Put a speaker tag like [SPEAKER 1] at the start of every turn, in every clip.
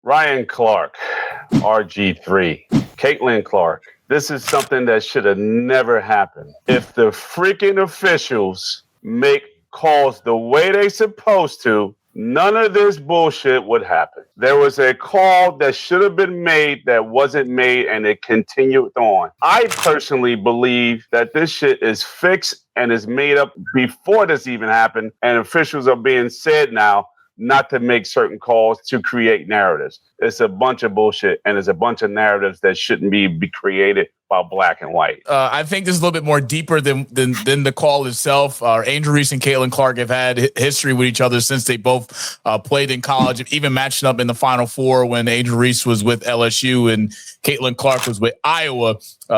[SPEAKER 1] Ryan Clark, RG3, Caitlin Clark. This is something that should have never happened. If the freaking officials make calls the way they supposed to, none of this bullshit would happen. There was a call that should have been made that wasn't made, and it continued on. I personally believe that this shit is fixed and is made up before this even happened, and officials are being said now not to make certain calls to create narratives. It's a bunch of bullshit, and there's a bunch of narratives that shouldn't be created by black and white.
[SPEAKER 2] I think this is a little bit more deeper than the call itself. Angel Reese and Caitlin Clark have had history with each other since they both played in college, even matching up in the Final Four when Angel Reese was with LSU and Caitlin Clark was with Iowa.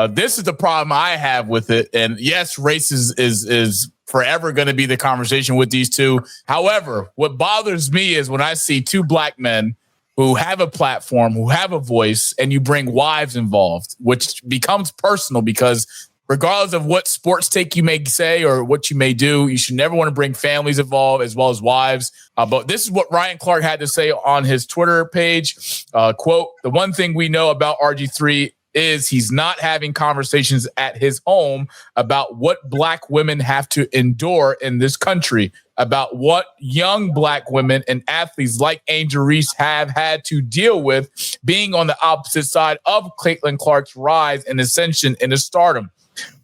[SPEAKER 2] This is the problem I have with it. And yes, race is forever going to be the conversation with these two. However, what bothers me is when I see two black men who have a platform, who have a voice, and you bring wives involved, which becomes personal because regardless of what sports take you may say or what you may do, you should never want to bring families involved as well as wives. But this is what Ryan Clark had to say on his Twitter page. Quote, "The one thing we know about RG3 is he's not having conversations at his home about what black women have to endure in this country, about what young black women and athletes like Angel Reese have had to deal with being on the opposite side of Caitlin Clark's rise and ascension into stardom."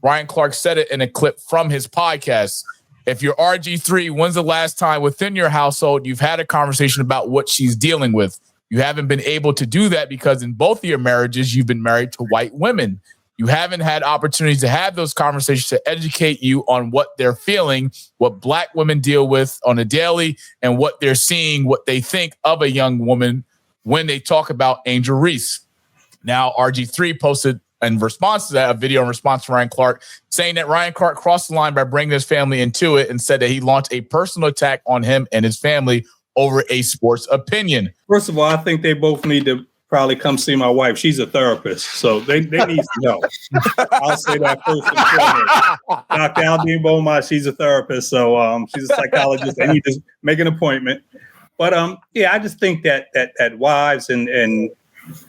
[SPEAKER 2] Ryan Clark said it in a clip from his podcast. If you're RG3, when's the last time within your household you've had a conversation about what she's dealing with? You haven't been able to do that because in both of your marriages, you've been married to white women. You haven't had opportunities to have those conversations to educate you on what they're feeling, what black women deal with on a daily, and what they're seeing, what they think of a young woman when they talk about Angel Reese. Now, RG3 posted in response to that, a video in response to Ryan Clark, saying that Ryan Clark crossed the line by bringing his family into it and said that he launched a personal attack on him and his family over a sports opinion.
[SPEAKER 3] First of all, I think they both need to probably come see my wife. She's a therapist, so they need some help. I'll say that first and foremost. Dr. Aldine Beaumont, she's a therapist, so she's a psychologist. They need to make an appointment. But I just think that wives and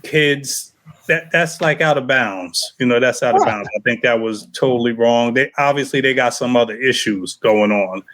[SPEAKER 3] kids, that's like out of bounds. That's out of bounds. I think that was totally wrong. They got some other issues going on.